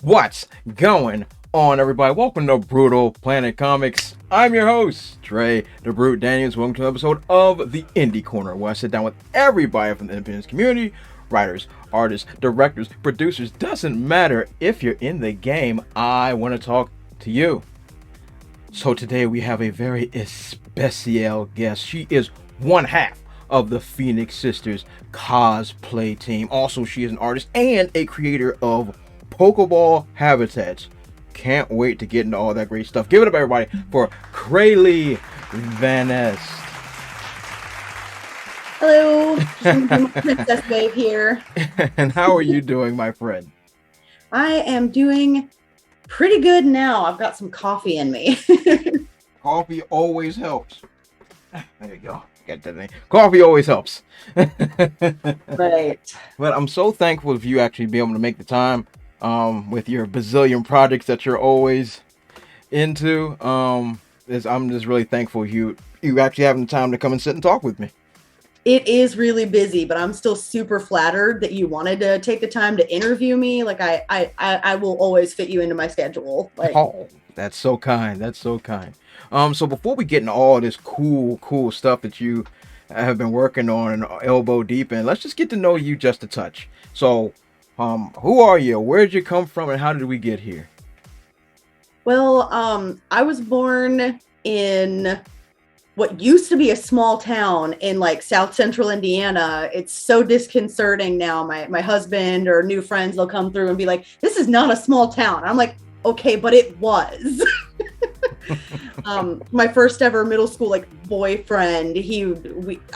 What's going on, everybody? Welcome to Brutal Planet Comics. I'm your host, Trey the Brute Daniels. Welcome to an episode of the Indie Corner, where I sit down with everybody from the independence community, writers, artists, directors, producers. Doesn't matter if you're in the game, I want to talk to you. So today we have a very especial guest. She is one half of the Phoenix Sisters cosplay team. Also, she is an artist and a creator of Pokeball habitats. Can't wait to get into all that great stuff. Give it up, everybody, for Crayle Vanest. Hello, Princess Wave here. And how are you doing, my friend? I am doing pretty good now. I've got some coffee in me. Coffee always helps. There you go. Get that name. Coffee always helps. Right. But I'm so thankful of you actually being able to make the time with your bazillion projects that you're always into. I'm just really thankful you actually having the time to come and sit and talk with me. It is really busy, but I'm still super flattered that you wanted to take the time to interview me. Like I will always fit you into my schedule. Like, oh, that's so kind. That's so kind. So before we get into all this cool stuff that you have been working on and elbow deep in, let's just get to know you just a touch. So, who are you? Where did you come from, and how did we get here? Well, I was born in what used to be a small town in like South Central Indiana. It's so disconcerting now. My husband or new friends, they'll come through and be like, "This is not a small town." I'm like, "Okay, but it was." My first ever middle school like boyfriend,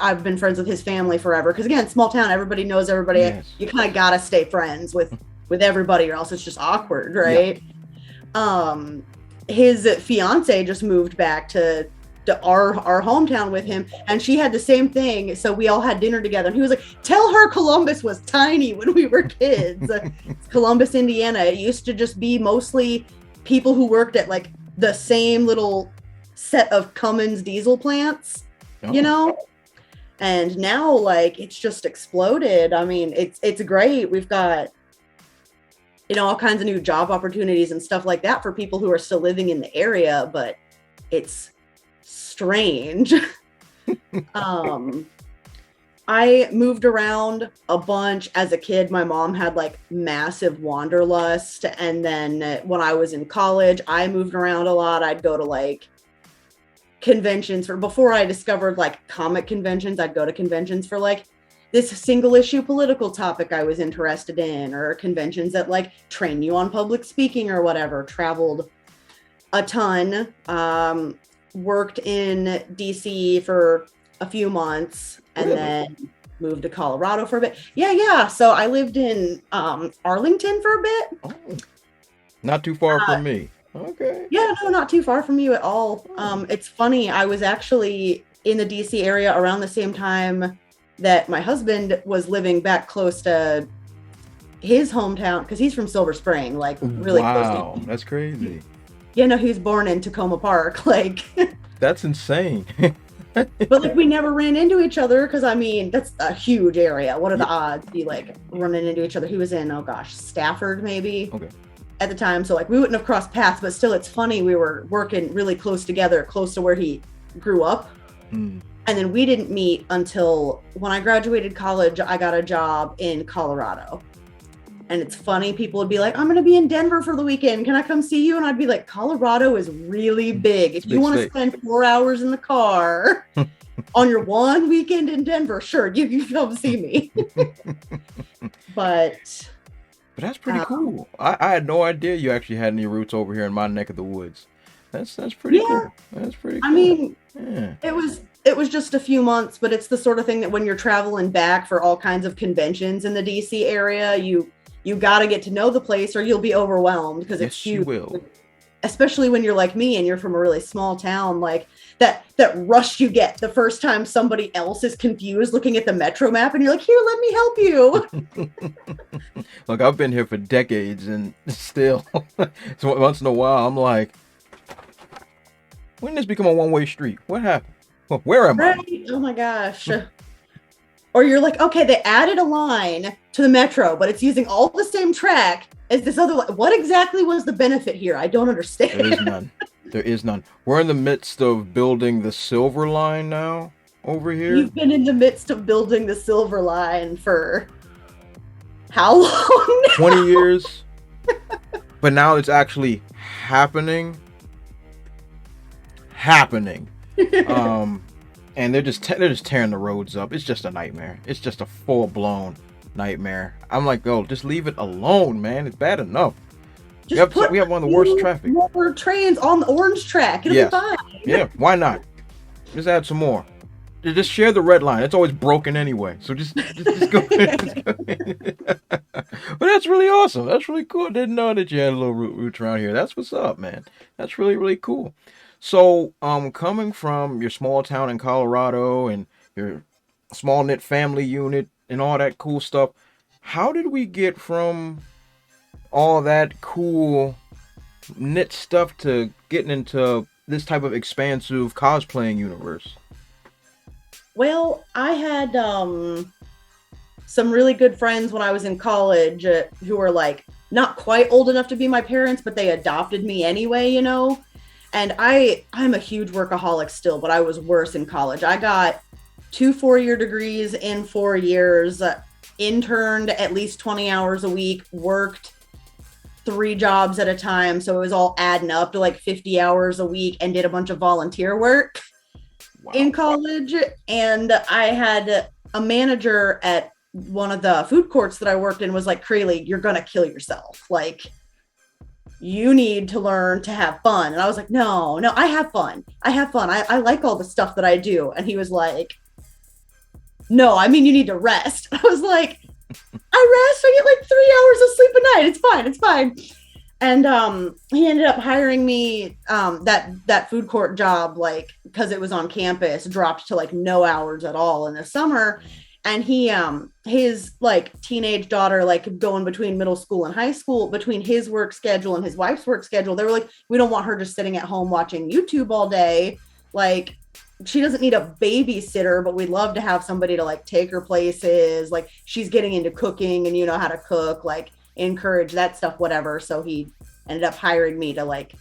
I've been friends with his family forever, because again, small town, everybody knows everybody. Yes. You kind of gotta stay friends with everybody, or else it's just awkward, right? Yeah. His fiance just moved back to our hometown with him, and she had the same thing, so we all had dinner together, and he was like, "Tell her Columbus was tiny when we were kids." Columbus, Indiana, it used to just be mostly people who worked at like the same little set of Cummins diesel plants, you know, and now like it's just exploded. I mean, it's great. We've got, you know, all kinds of new job opportunities and stuff like that for people who are still living in the area, but it's strange. I moved around a bunch as a kid. My mom had like massive wanderlust, and then when I was in college, I moved around a lot. I'd go to like conventions before I discovered like comic conventions. I'd go to conventions for like this single issue political topic I was interested in, or conventions that like train you on public speaking or whatever. Traveled a ton. Worked in DC for a few months, and then moved to Colorado for a bit. Yeah. So I lived in Arlington for a bit. Oh, not too far from me. Okay. Yeah, no, not too far from you at all. It's funny, I was actually in the DC area around the same time that my husband was living back close to his hometown, because he's from Silver Spring, like really close to. Wow, that's crazy. You know, he was born in Tacoma Park, like. That's insane. But like we never ran into each other, because I mean that's a huge area. What are the odds be like running into each other? He was in, oh gosh, Stafford maybe. Okay. At the time, so like we wouldn't have crossed paths, but still it's funny, we were working really close together, close to where he grew up. And then we didn't meet until when I graduated college. I got a job in Colorado. And it's funny, people would be like, "I'm going to be in Denver for the weekend. Can I come see you?" And I'd be like, Colorado is really big. If you want to spend 4 hours in the car on your one weekend in Denver, sure, you can come see me. But that's pretty cool. I had no idea you actually had any roots over here in my neck of the woods. That's pretty cool. That's pretty cool. I mean, it was just a few months, but it's the sort of thing that when you're traveling back for all kinds of conventions in the DC area, you got to get to know the place, or you'll be overwhelmed, because it's huge. You will. Especially when you're like me and you're from a really small town, like that rush you get the first time somebody else is confused looking at the metro map, and you're like, "Here, let me help you." Look, I've been here for decades, and still, so once in a while, I'm like, when did this become a one-way street? What happened? Where am I? Oh my gosh. Or you're like, okay, they added a line to the metro, but it's using all the same track as this other line. What exactly was the benefit here? I don't understand. There is none. There is none. We're in the midst of building the Silver Line now over here. You've been in the midst of building the Silver Line for how long? 20 years. But now it's actually happening. And they're just tearing the roads up. It's just a nightmare. It's just a full-blown nightmare. I'm like, oh, just leave it alone, man. It's bad enough. We have one of the worst traffic. More trains on the orange track. It'll be fine. Yeah, why not? Just add some more. Just share the red line. It's always broken anyway. So just go ahead. But that's really awesome. That's really cool. Didn't know that you had a little roots around here. That's what's up, man. That's really, really cool. So, coming from your small town in Colorado and your small knit family unit and all that cool stuff, how did we get from all that cool knit stuff to getting into this type of expansive cosplaying universe? Well, I had some really good friends when I was in college who were like not quite old enough to be my parents, but they adopted me anyway, you know. And I'm a huge workaholic still, but I was worse in college. I got 2 4-year degrees in 4 years, interned at least 20 hours a week, worked 3 jobs at a time. So it was all adding up to like 50 hours a week, and did a bunch of volunteer work in college. And I had a manager at one of the food courts that I worked in was like, Crayle, you're going to kill yourself. Like, you need to learn to have fun. And I was like, no, I have fun. I like all the stuff that I do. And he was like, no, I mean, you need to rest. I was like, I rest. I get like 3 hours of sleep a night. It's fine. And he ended up hiring me, that food court job, like, because it was on campus, dropped to like no hours at all in the summer. And he, his like teenage daughter, like going between middle school and high school, between his work schedule and his wife's work schedule, they were like, we don't want her just sitting at home watching YouTube all day. Like, she doesn't need a babysitter, but we'd love to have somebody to like take her places. Like, she's getting into cooking and you know how to cook, like encourage that stuff, whatever. So he ended up hiring me to like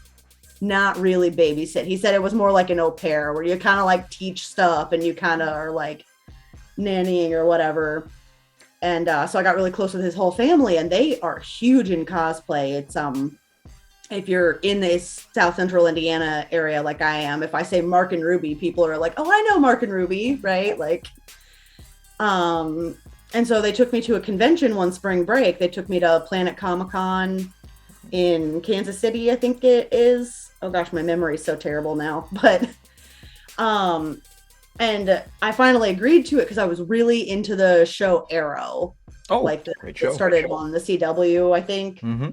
not really babysit. He said it was more like an au pair where you kind of like teach stuff and you kind of are like nannying or whatever. And so I got really close with his whole family, and they are huge in cosplay. It's if you're in this South Central Indiana area like I am, if I say Mark and Ruby, people are like, oh, I know Mark and Ruby, right? Like, and so they took me to a convention one spring break. They took me to Planet Comic-Con in Kansas City, I think it is. Oh gosh, my memory is so terrible now. But and I finally agreed to it because I was really into the show Arrow. Oh, like it started on the CW, I think. Mm-hmm.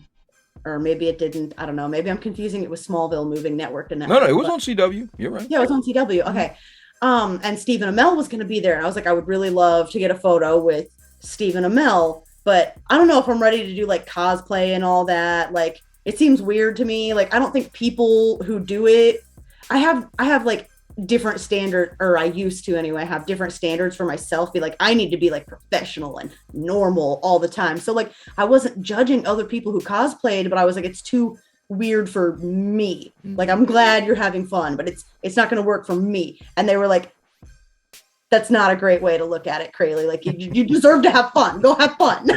Or maybe it didn't. I don't know. Maybe I'm confusing it with Smallville moving network to network. No, it was on CW. You're right. Yeah, it was on CW. Okay. And Stephen Amell was going to be there. And I was like, I would really love to get a photo with Stephen Amell, but I don't know if I'm ready to do like cosplay and all that. Like, it seems weird to me. Like, I don't think people who do it, I have like different standard, or I used to anyway, have different standards for myself. Be like, I need to be like professional and normal all the time. So like, I wasn't judging other people who cosplayed, but I was like, it's too weird for me. Like, I'm glad you're having fun, but it's not going to work for me. And they were like, that's not a great way to look at it, Crayle. Like, you deserve to have fun. Go have fun.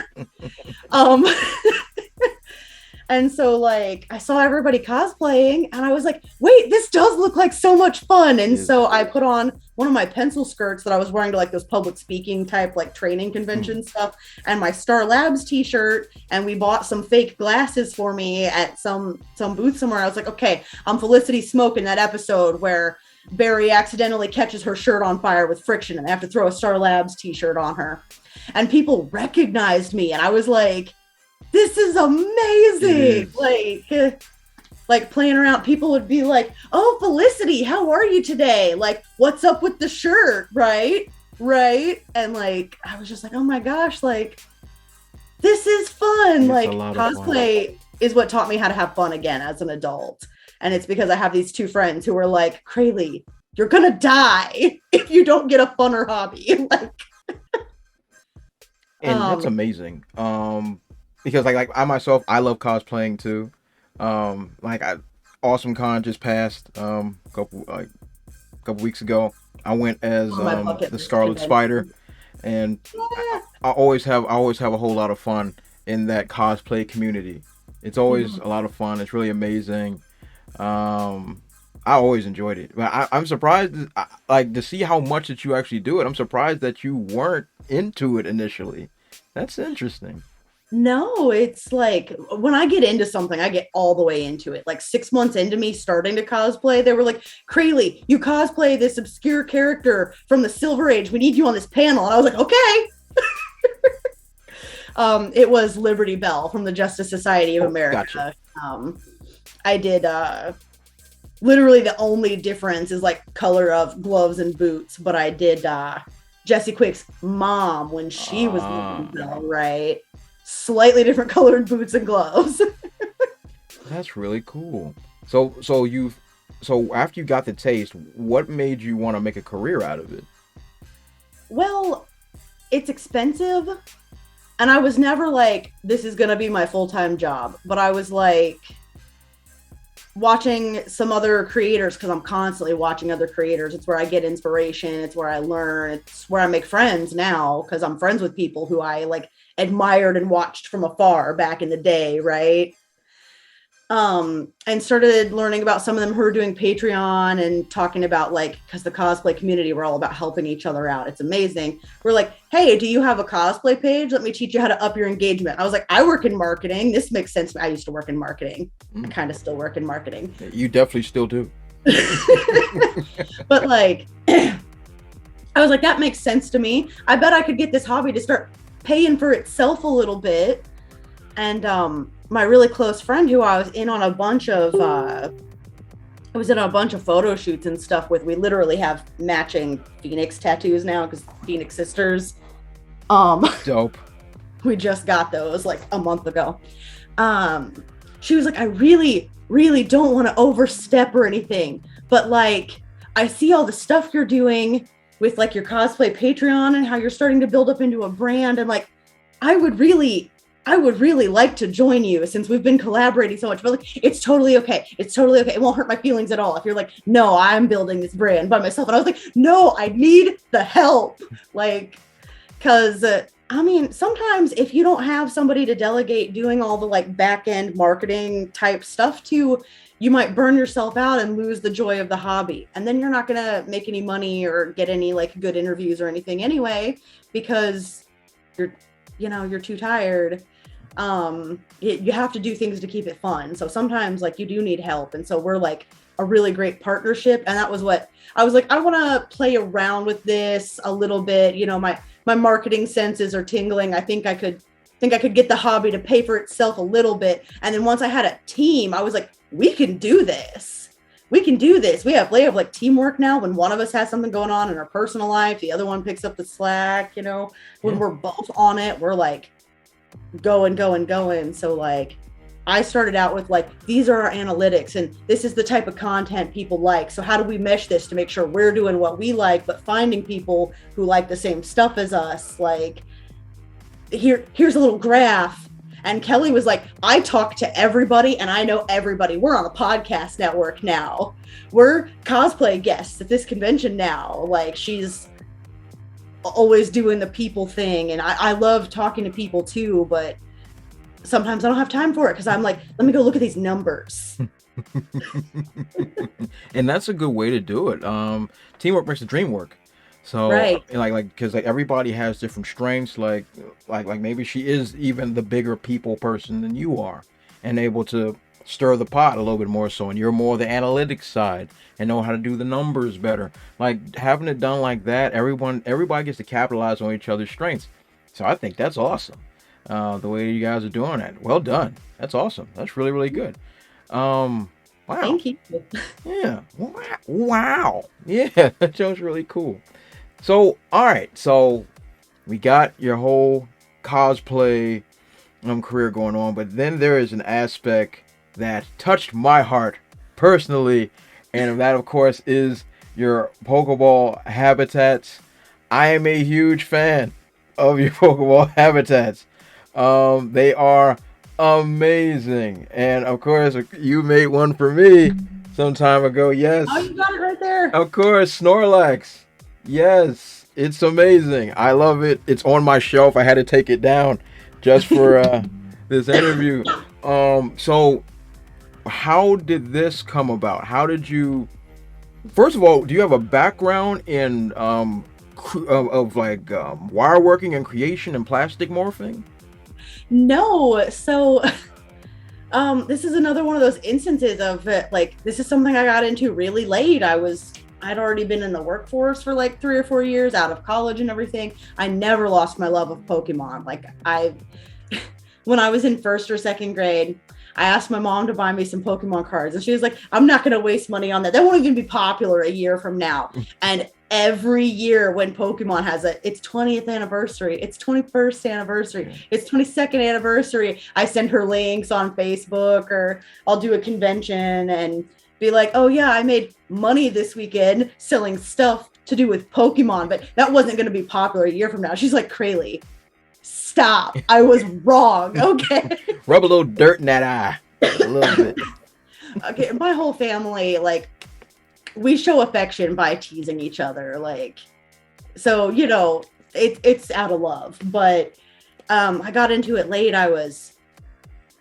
And so like I saw everybody cosplaying and I was like, wait, this does look like so much fun. And so I put on one of my pencil skirts that I was wearing to like those public speaking type, like training convention stuff, and my Star Labs t-shirt. And we bought some fake glasses for me at some booth somewhere. I was like, okay, I'm Felicity Smoke in that episode where Barry accidentally catches her shirt on fire with friction and they have to throw a Star Labs t-shirt on her. And people recognized me. And I was like, this is amazing. Like playing around, people would be like, oh, Felicity, how are you today? Like, what's up with the shirt? Right. And like, I was just like, oh my gosh, like, this is fun. Like, cosplay is what taught me how to have fun again as an adult. And it's because I have these 2 friends who are like, Crayle, you're going to die if you don't get a funner hobby. Like, And that's amazing. Because like I myself, I love cosplaying too. Like Awesome Con just passed couple weeks ago. I went as On my bucket the list Scarlet Spider, convention. and Yeah. I always have a whole lot of fun in that cosplay community. It's always Mhm. a lot of fun. It's really amazing. Um, I always enjoyed it, but I'm surprised, like to see how much that you actually do it. I'm surprised that you weren't into it initially. That's interesting. No, it's like when I get into something, I get all the way into it. Like 6 months into me starting to cosplay, they were like, Crayle, you cosplay this obscure character from the Silver Age. We need you on this panel. And I was like, okay. It was Liberty Bell from the Justice Society of Oh, gotcha. America. I did literally the only difference is like color of gloves and boots, but I did Jesse Quick's mom when she was Liberty Ah, Bell, right? Slightly different colored boots and gloves. that's really cool. So after you got the taste, what made you want to make a career out of it? Well, it's expensive. And I was never like, this is going to be my full time job. But I was like, watching some other creators because I'm constantly watching other creators. It's where I get inspiration. It's where I learn. It's where I make friends now because I'm friends with people who I like admired and watched from afar back in the day, right? And started learning about some of them who are doing Patreon and talking about like, because the cosplay community, we're all about helping each other out. It's amazing. We're like, hey, do you have a cosplay page? Let me teach you how to up your engagement. I was like, I work in marketing. This makes sense. I used to work in marketing. I kind of still work in marketing. You definitely still do. But like, I was like, that makes sense to me. I bet I could get this hobby to start paying for itself a little bit. And my really close friend who I was in on a bunch of photo shoots and stuff with, we literally have matching Phoenix tattoos now because Phoenix sisters. Dope. We just got those like a month ago. She was like, I really, really don't want to overstep or anything, but like, I see all the stuff you're doing with like your cosplay Patreon and how you're starting to build up into a brand. And like, I would really like to join you since we've been collaborating so much, but like, it's totally okay. It's totally okay. It won't hurt my feelings at all. If you're like, no, I'm building this brand by myself. And I was like, no, I need the help. Like, cause I mean, sometimes if you don't have somebody to delegate doing all the like back end marketing type stuff to, you might burn yourself out and lose the joy of the hobby. And then you're not going to make any money or get any like good interviews or anything anyway, because you're too tired. You have to do things to keep it fun. So sometimes like you do need help. And so we're like a really great partnership. And that was what I was like, I want to play around with this a little bit. My marketing senses are tingling. I think I could get the hobby to pay for itself a little bit. And then once I had a team, I was like, we can do this. We can do this. We have like teamwork now. When one of us has something going on in our personal life, the other one picks up the slack, when we're both on it, we're like going. So like, I started out with like, these are our analytics and this is the type of content people like. So how do we mesh this to make sure we're doing what we like, but finding people who like the same stuff as us? Like, here's a little graph. And Kelly was like, I talk to everybody and I know everybody. We're on a podcast network now. We're cosplay guests at this convention now. Like, she's always doing the people thing. And I love talking to people too, but sometimes I don't have time for it because I'm like, let me go look at these numbers. And that's a good way to do it. Teamwork makes the dream work. So Right. because like everybody has different strengths. Like maybe she is even the bigger people person than you are, and able to stir the pot a little bit more so. And you're more the analytics side and know how to do the numbers better. Like having it done like that, everybody gets to capitalize on each other's strengths. So I think that's awesome. The way you guys are doing that, well done. That's awesome. That's really really good. Wow. Thank you. Yeah. Wow. Yeah, that show's really cool. So, all right. So, we got your whole cosplay career going on, but then there is an aspect that touched my heart personally, and that, of course, is your Pokeball habitats. I am a huge fan of your Pokeball habitats. They are amazing. And of course, you made one for me some time ago. Yes. Oh, you got it right there. Of course, Snorlax. Yes, it's amazing. I love it. It's on my shelf. I had to take it down just for this interview. So how did this come about? How did you, first of all, do you have a background in wire working and creation and plastic morphing? No. So this is another one of those instances of like, this is something I got into really late. I'd already been in the workforce for like 3 or 4 years, out of college and everything. I never lost my love of Pokemon. Like when I was in 1st or 2nd grade, I asked my mom to buy me some Pokemon cards, and she was like, I'm not going to waste money on that. That won't even be popular a year from now. And every year when Pokemon has its 20th anniversary, its 21st anniversary, its 22nd anniversary, I send her links on Facebook, or I'll do a convention and be like, oh yeah, I made money this weekend selling stuff to do with Pokemon, but that wasn't going to be popular a year from now. She's like, Crayle, stop. I was wrong. Okay. Rub a little dirt in that eye. A little bit. Okay. My whole family, like, we show affection by teasing each other. Like, so, you know, it's out of love, but I got into it late. I was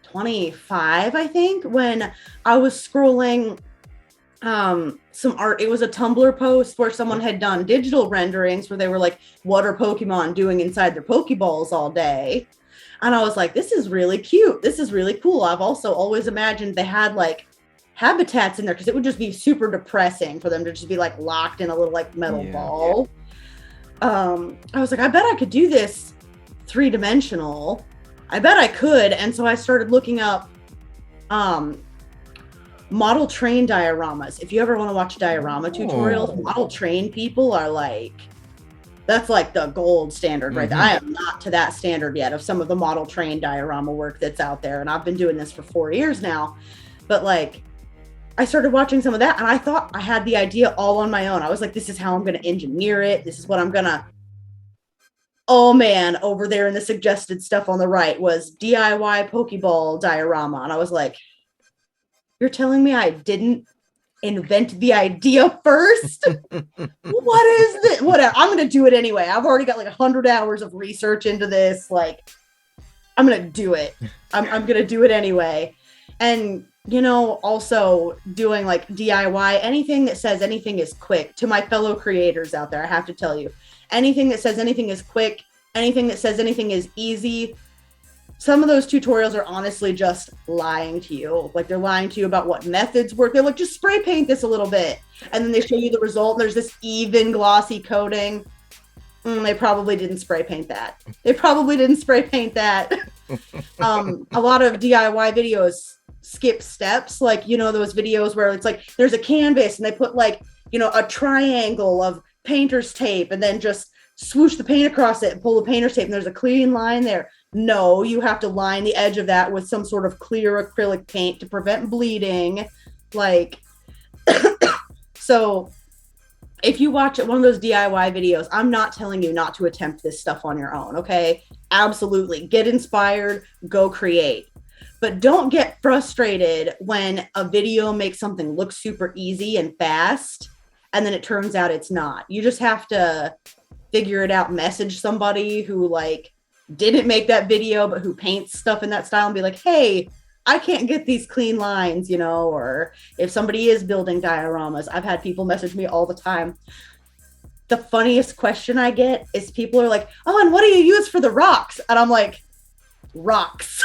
25, I think, when I was scrolling some art. It was a Tumblr post where someone had done digital renderings where they were like, what are Pokemon doing inside their Pokeballs all day? And I was like, this is really cute. This is really cool. I've also always imagined they had like habitats in there, because it would just be super depressing for them to just be like locked in a little like metal ball. I was like, I bet I could do this 3-dimensional. I bet I could. And so I started looking up model train dioramas. If you ever want to watch diorama tutorials, model train people are like, that's like the gold standard right there. I am not to that standard yet of some of the model train diorama work that's out there. And I've been doing this for 4 years now. But like, I started watching some of that, and I thought I had the idea all on my own. I was like, this is how I'm going to engineer it. This is what I'm going to. Oh man, over there in the suggested stuff on the right was DIY Pokeball diorama. And I was like, you're telling me I didn't invent the idea first? What is this? Whatever. I'm going to do it anyway. I've already got like 100 hours of research into this. Like, I'm going to do it. I'm going to do it anyway. And, you know, also doing like DIY, anything that says anything is quick. To my fellow creators out there, I have to tell you, anything that says anything is quick, anything that says anything is easy, some of those tutorials are honestly just lying to you. Like, they're lying to you about what methods work. They're like, just spray paint this a little bit. And then they show you the result. And there's this even glossy coating. They probably didn't spray paint that. A lot of DIY videos skip steps. Like, you know, those videos where it's like, there's a canvas and they put like, you know, a triangle of painter's tape and then just swoosh the paint across it and pull the painter's tape and there's a clean line there. No, you have to line the edge of that with some sort of clear acrylic paint to prevent bleeding. Like, so if you watch one of those DIY videos, I'm not telling you not to attempt this stuff on your own, okay? Absolutely. Get inspired, go create. But don't get frustrated when a video makes something look super easy and fast, and then it turns out it's not. You just have to figure it out, message somebody who like didn't make that video, but who paints stuff in that style and be like, hey, I can't get these clean lines, you know, or if somebody is building dioramas, I've had people message me all the time. The funniest question I get is people are like, oh, and what do you use for the rocks? And I'm like, rocks.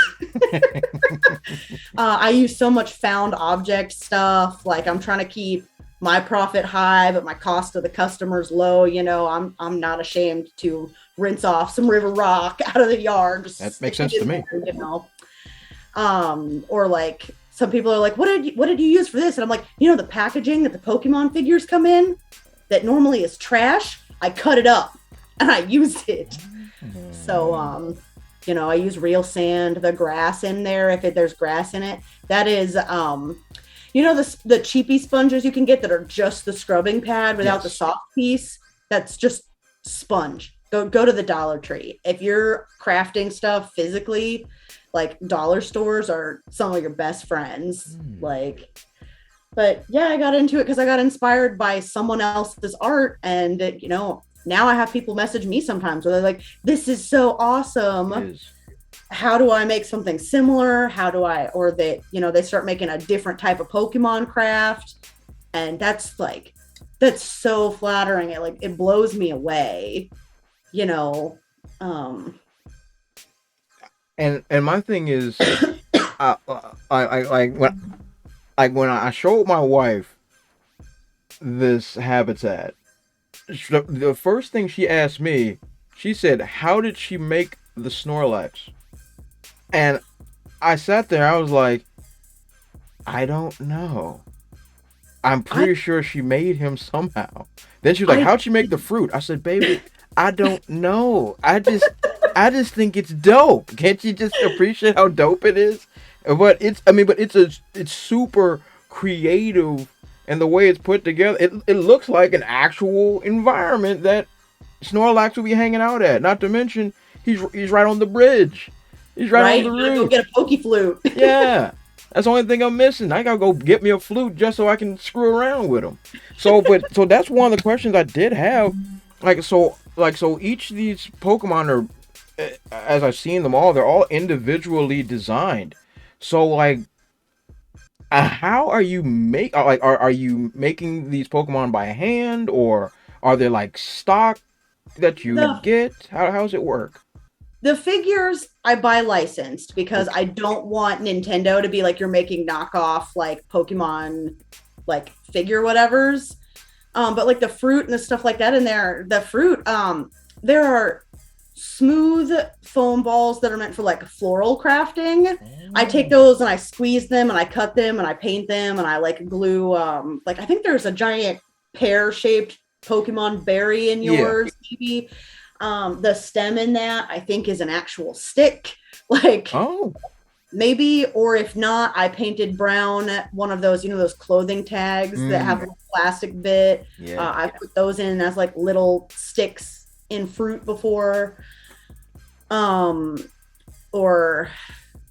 I use so much found object stuff. Like, I'm trying to keep my profit high, but my cost to the customers low. You know, I'm not ashamed to rinse off some river rock out of the yard. That makes sense to me. You know, or like some people are like, what did you use for this? And I'm like, you know, the packaging that the Pokemon figures come in that normally is trash, I cut it up and I used it. So, you know, I use real sand, the grass in there. If there's grass in it, that is, you know, the cheapy sponges you can get that are just the scrubbing pad without the soft piece. That's just sponge. go to the Dollar Tree. If you're crafting stuff physically, like dollar stores are some of your best friends. Like, but yeah, I got into it because I got inspired by someone else's art, and you know, now I have people message me sometimes where they're like, "This is so awesome. How do I make something similar? How do I?" Or they, you know, they start making a different type of Pokemon craft, and that's so flattering. It blows me away, you know. And my thing is, when I showed my wife this habitat, the first thing she asked me, she said, "How did she make the Snorlax?" And I sat there, I was like, I don't know. I'm pretty sure she made him somehow. Then she was like, "How'd she make the fruit?" I said, "Baby, I don't know. I just think it's dope. Can't you just appreciate how dope it is?" But it's super creative, and the way it's put together, it looks like an actual environment that Snorlax will be hanging out at. Not to mention, he's right on the bridge. He's right on the roof. Go get a Poke Flute. Yeah. That's the only thing I'm missing. I gotta go get me a flute just so I can screw around with them. So that's one of the questions I did have. So each of these Pokemon are, as I've seen them all, they're all individually designed. So how are you are you making these Pokemon by hand, or are there like stock that you get? How's it work? The figures I buy licensed because I don't want Nintendo to be like, you're making knockoff like Pokemon like figure whatevers. But like the fruit and the stuff like that in there, the fruit, there are smooth foam balls that are meant for like floral crafting. I take those and I squeeze them and I cut them and I paint them and I like glue, like I think there's a giant pear-shaped Pokemon berry in yours, maybe. The stem in that I think is an actual stick, like maybe, or if not, I painted brown one of those, you know, those clothing tags that have a plastic bit. I put those in as like little sticks in fruit before. Or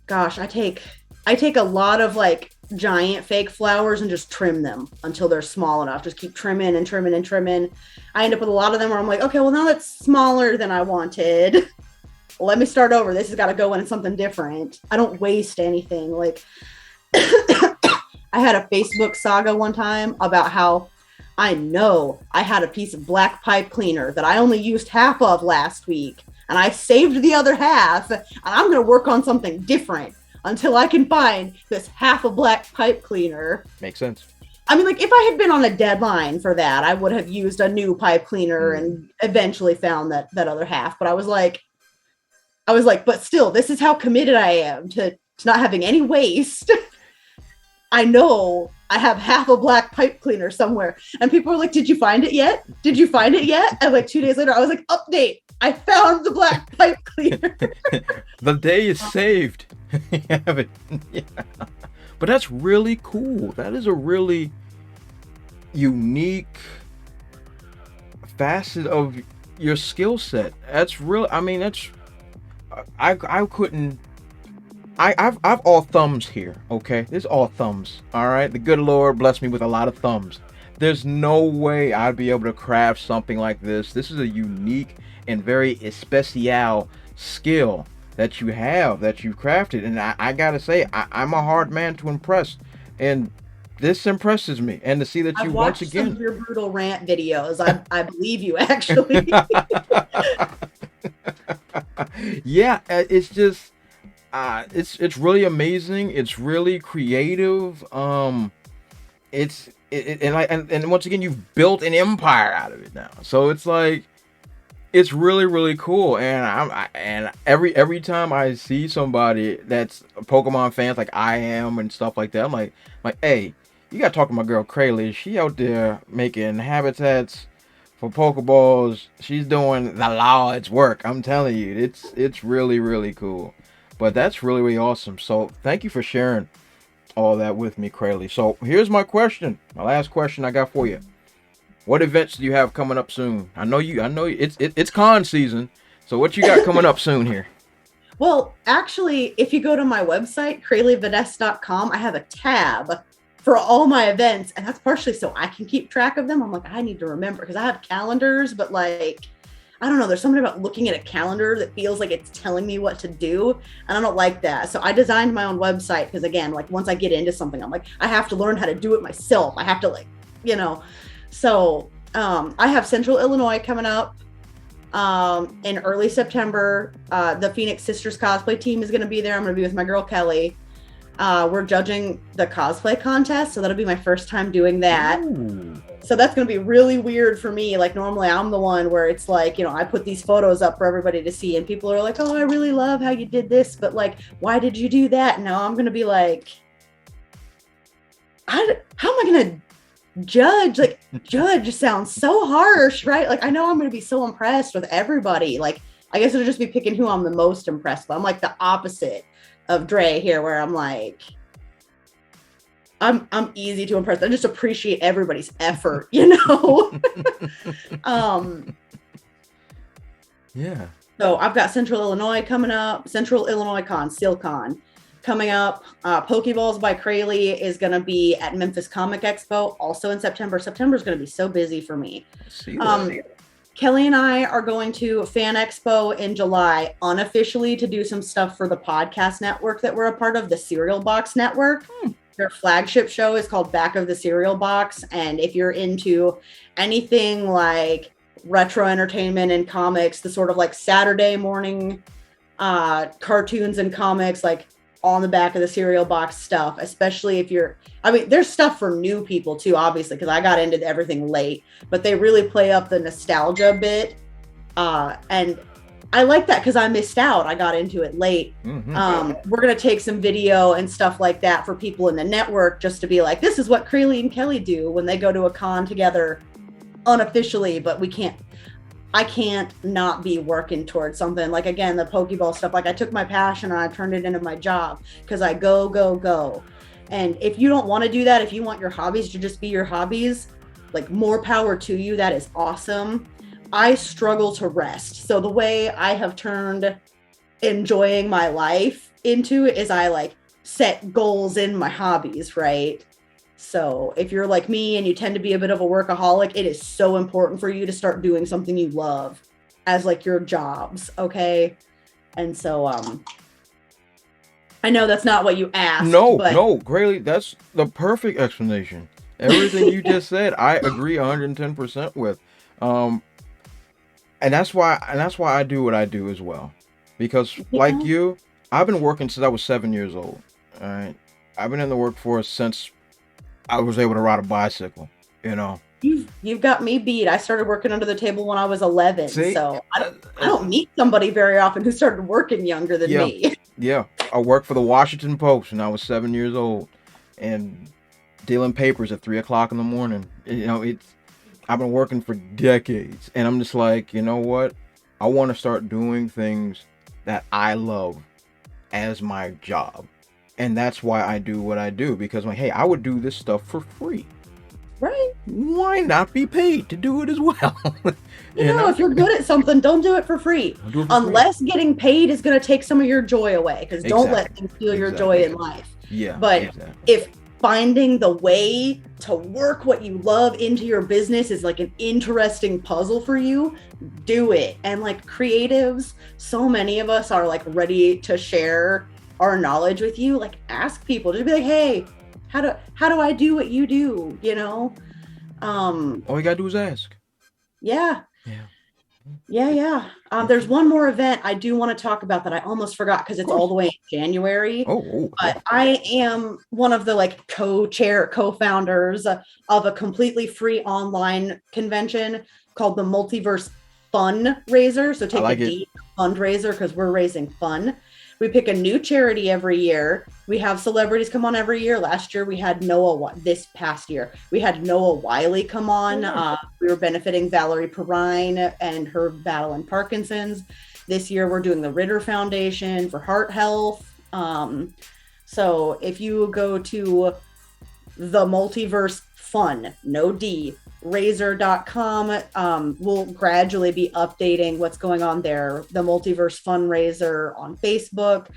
gosh, I take a lot of like giant fake flowers and just trim them until they're small enough. Just keep trimming and trimming and trimming. I end up with a lot of them where I'm like, okay, well now that's smaller than I wanted. Let me start over. This has got to go in something different. I don't waste anything. Like I had a Facebook saga one time about how I know I had a piece of black pipe cleaner that I only used half of last week, and I saved the other half, and I'm going to work on something different until I can find this half a black pipe cleaner. Makes sense. I mean, like, if I had been on a deadline for that, I would have used a new pipe cleaner and eventually found that other half. But I was like, but still, this is how committed I am to not having any waste. I know I have half a black pipe cleaner somewhere. And people are like, did you find it yet? Did you find it yet? And like 2 days later, I was like, update. I found the black pipe cleaner. The day is saved. Yeah. But that's really cool. That is a really unique facet of your skill set. That's real. I mean, that's I couldn't. I've all thumbs here. Okay, this is all thumbs. All right, the good Lord blessed me with a lot of thumbs. There's no way I'd be able to craft something like this. This is a unique and very especial skill that you have, that you've crafted, and I gotta say, I'm a hard man to impress, and this impresses me. And to see that you once again, some of your brutal rant videos, I believe you actually. Yeah, it's just it's really amazing. It's really creative. And once again, you've built an empire out of it now. So it's like, it's really, really cool. And every time I see somebody that's a Pokemon fans like I am and stuff like that, I'm like, hey, you gotta talk to my girl Crayle. She out there making habitats for Pokeballs. She's doing the Lord's work. I'm telling you, it's really, really cool. But that's really, really awesome. So thank you for sharing all that with me, Crayle. So here's my question. My last question I got for you. What events do you have coming up soon? I know it's con season. So what you got coming up soon here? Well, actually, if you go to my website, CrayleVanest.com, I have a tab for all my events, and that's partially so I can keep track of them. I'm like, I need to remember because I have calendars, but like, I don't know, there's something about looking at a calendar that feels like it's telling me what to do, and I don't like that. So I designed my own website because, again, like once I get into something, I'm like, I have to learn how to do it myself. I have to, like, you know. So I have Central Illinois coming up in early September. The Phoenix Sisters cosplay team is going to be there. I'm going to be with my girl Kelly. We're judging the cosplay contest, so that'll be my first time doing that. Ooh. So that's going to be really weird for me. Like, normally I'm the one where it's like, you know, I put these photos up for everybody to see, and people are like, oh, I really love how you did this, but like, why did you do that? And now I'm going to be like, how am I going to judge? Like, judge sounds so harsh, right? Like, I know I'm going to be so impressed with everybody. Like, I guess it'll just be picking who I'm the most impressed with. I'm like the opposite of Dre here, where I'm like, I'm easy to impress. I just appreciate everybody's effort, you know. Yeah. So I've got Central Illinois coming up, Central Illinois Con, SealCon coming up. Pokeballs by Crayle is going to be at Memphis Comic Expo also in September. September is going to be so busy for me. Kelly and I are going to Fan Expo in July unofficially to do some stuff for the podcast network that we're a part of, the Cereal Box Network. Their flagship show is called Back of the Cereal Box. And if you're into anything like retro entertainment and comics, the sort of like Saturday morning cartoons and comics, like on the back of the cereal box stuff, especially if you're, I mean, there's stuff for new people too, obviously, because I got into everything late, but they really play up the nostalgia bit. And I like that because I missed out. I got into it late. Mm-hmm. We're going to take some video and stuff like that for people in the network just to be like, this is what Crayle and Kelly do when they go to a con together unofficially, but I can't not be working towards something. Like, again, the Pokeball stuff, like I took my passion and I turned it into my job because I go. And if you don't want to do that, if you want your hobbies to just be your hobbies, like, more power to you. That is awesome. I struggle to rest. So the way I have turned enjoying my life into is I like set goals in my hobbies, right? So if you're like me and you tend to be a bit of a workaholic, it is so important for you to start doing something you love as like your jobs, okay? And so I know that's not what you asked. No, Crayle, that's the perfect explanation. Everything you just said, I agree 110% with. And that's why I do what I do as well. Because like you, I've been working since I was 7 years old. All right. I've been in the workforce since I was able to ride a bicycle, you know. You've got me beat. I started working under the table when I was 11. See? So I don't meet somebody very often who started working younger than me. Yeah. I worked for the Washington Post when I was 7 years old and dealing papers at 3:00 in the morning. You know, I've been working for decades, and I'm just like, you know what? I want to start doing things that I love as my job. And that's why I do what I do, because like, hey, I would do this stuff for free. Right. Why not be paid to do it as well? you know, if you're good at something, don't do it for free. Unless getting paid is going to take some of your joy away, because don't let things steal your joy in life. Yeah. But if finding the way to work what you love into your business is like an interesting puzzle for you, do it. And like creatives, so many of us are like ready to share our knowledge with you. Like, ask people, just be like, hey, how do I do what you do, you know? All you gotta do is ask. Yeah. There's one more event I do want to talk about that I almost forgot because it's all the way in January. But I am one of the like co-founders of a completely free online convention called the MULTIVERSE FUNRAISER. So take a D, fundraiser, because we're raising fun. We pick a new charity every year. We have celebrities come on every year. Last year we had this past year we had Noah Wiley come on. We were benefiting Valerie Perrine and her battle in Parkinson's. This year we're doing the Ritter Foundation for heart health. So if you go to the multiverse fun, no D, Raiser.com. We'll gradually be updating what's going on there. The Multiverse Funraiser on Facebook.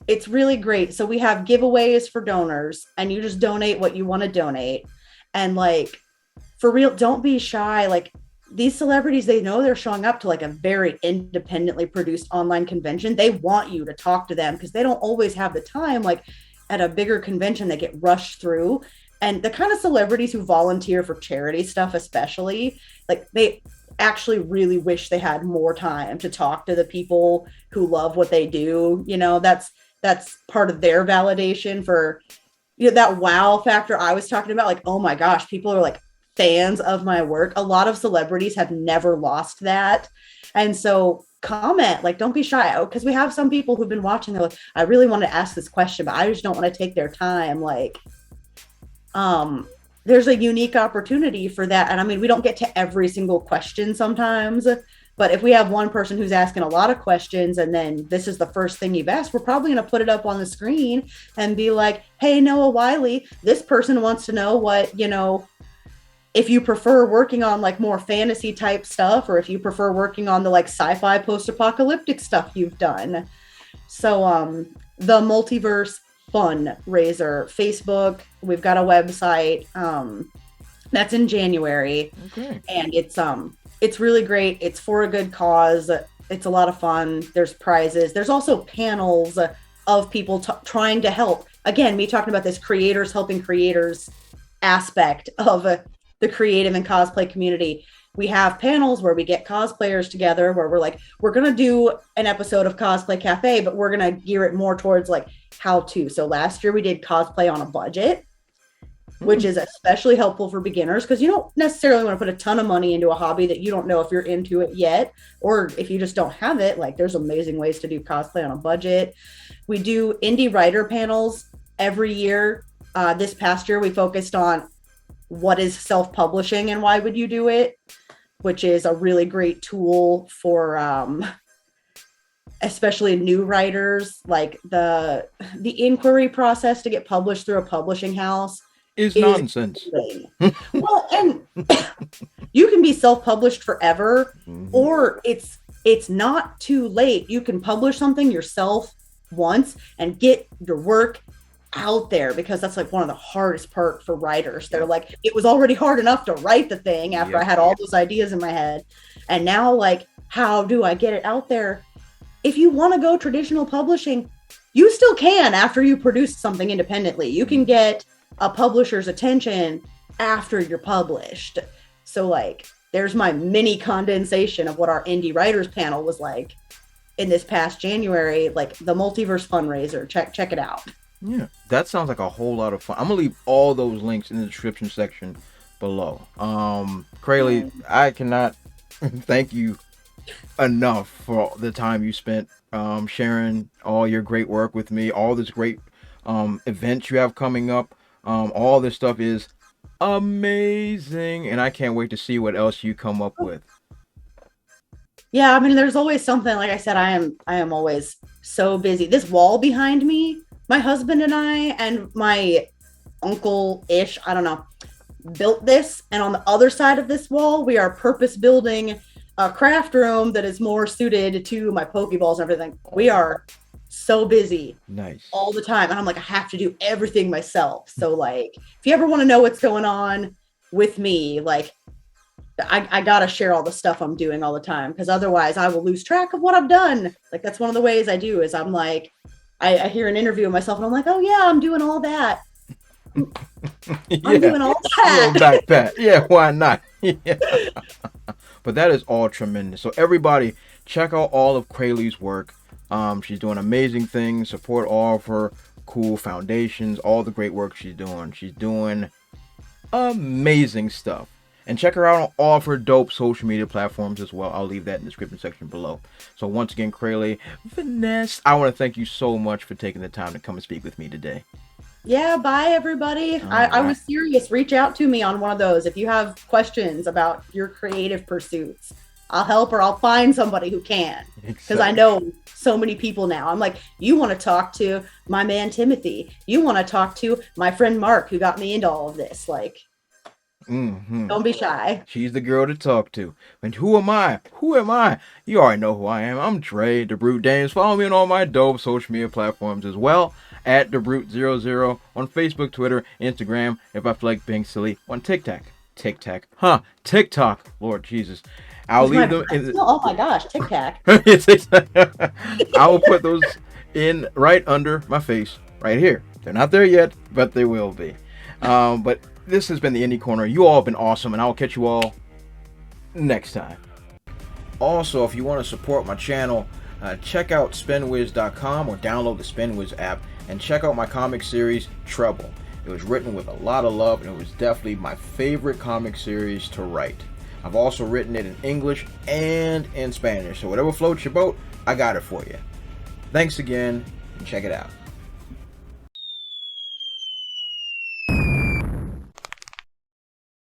It's really great. So we have giveaways for donors, and you just donate what you want to donate. And like, for real, don't be shy. Like, these celebrities, they know they're showing up to like a very independently produced online convention. They want you to talk to them because they don't always have the time. Like at a bigger convention, they get rushed through. And the kind of celebrities who volunteer for charity stuff, especially, like they actually really wish they had more time to talk to the people who love what they do. You know, that's part of their validation for, you know, that wow factor I was talking about. Like, oh my gosh, people are like fans of my work. A lot of celebrities have never lost that. And so comment, like, don't be shy, because we have some people who've been watching, they're like, I really want to ask this question, but I just don't want to take their time. Like, there's a unique opportunity for that. And I mean, we don't get to every single question sometimes, but if we have one person who's asking a lot of questions and then this is the first thing you've asked, we're probably going to put it up on the screen and be like, hey, Noah Wiley, this person wants to know what, you know, if you prefer working on like more fantasy type stuff, or if you prefer working on the like sci-fi post-apocalyptic stuff you've done. So the Multiverse Funraiser, Facebook, we've got a website that's in January. Okay. And it's really great. It's for a good cause. It's a lot of fun. There's prizes. There's also panels of people trying to help. Again, me talking about this creators helping creators aspect of the creative and cosplay community. We have panels where we get cosplayers together where we're like, we're going to do an episode of Cosplay Cafe, but we're going to gear it more towards like how to. So last year we did cosplay on a budget, which is especially helpful for beginners because you don't necessarily want to put a ton of money into a hobby that you don't know if you're into it yet, or if you just don't have it. Like, there's amazing ways to do cosplay on a budget. We do indie writer panels every year. This past year we focused on what is self-publishing and why would you do it, which is a really great tool for especially new writers. Like the inquiry process to get published through a publishing house is nonsense. Well, and you can be self-published forever, or it's not too late. You can publish something yourself once and get your work out there, because that's like one of the hardest part for writers. They're like, it was already hard enough to write the thing after I had all those ideas in my head, and now like, how do I get it out there? If you want to go traditional publishing, you still can. After you produce something independently, you can get a publisher's attention after you're published. So like, there's my mini condensation of what our indie writers panel was like in this past January. Like the Multiverse Funraiser, check it out. Yeah, that sounds like a whole lot of fun. I'm gonna leave all those links in the description section below. Crayle, I cannot thank you enough for the time you spent sharing all your great work with me, all this great events you have coming up. All this stuff is amazing, and I can't wait to see what else you come up with. Yeah, I mean, there's always something. Like I said, I am always so busy. This wall behind me, my husband and I and my uncle-ish, I don't know, built this. And on the other side of this wall, we are purpose building a craft room that is more suited to my Pokeballs and everything. We are so busy. Nice. All the time. And I'm like, I have to do everything myself. So like, if you ever want to know what's going on with me, like, I gotta share all the stuff I'm doing all the time, because otherwise I will lose track of what I've done. Like, that's one of the ways I do is I'm like, I hear an interview of myself and I'm like, oh yeah, I'm doing all that. I'm doing all that. Back that. Yeah, why not? Yeah. But that is all tremendous. So everybody, check out all of Crayle's work. She's doing amazing things. Support all of her cool foundations, all the great work she's doing. She's doing amazing stuff. And check her out on all of her dope social media platforms as well. I'll leave that in the description section below. So once again, Crayle Vanest, I want to thank you so much for taking the time to come and speak with me today. Yeah, bye everybody. I was serious. Reach out to me on one of those if you have questions about your creative pursuits. I'll help or I'll find somebody who can. Because I know so many people now. I'm like, you want to talk to my man Timothy. You want to talk to my friend Mark, who got me into all of this. Like, don't be shy. She's the girl to talk to. And who am I? Who am I? You already know who I am. I'm Trey, the Brute Daniels. Follow me on all my dope social media platforms as well. At TheBrute00 on Facebook, Twitter, Instagram. If I feel like being silly, on TikTok. TikTok. Lord Jesus. I'll leave them in. Oh my gosh, TikTok. I will put those in right under my face, right here. They're not there yet, but they will be. But this has been the Indie Corner. You all have been awesome, and I will catch you all next time. Also, if you want to support my channel, check out spinwiz.com or download the SpinWiz app and check out my comic series, Trouble. It was written with a lot of love, and it was definitely my favorite comic series to write. I've also written it in English and in Spanish, so whatever floats your boat, I got it for you. Thanks again, and check it out.